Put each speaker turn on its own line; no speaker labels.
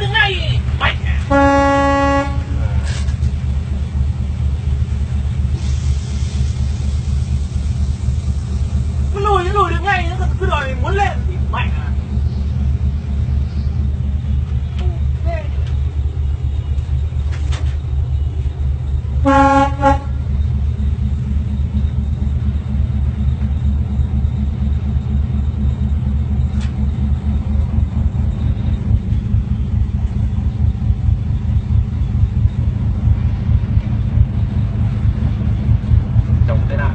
đường này mày. Nó lùi đường ngay, nó cứ đòi muốn lên thì mày à. Trông thế nào?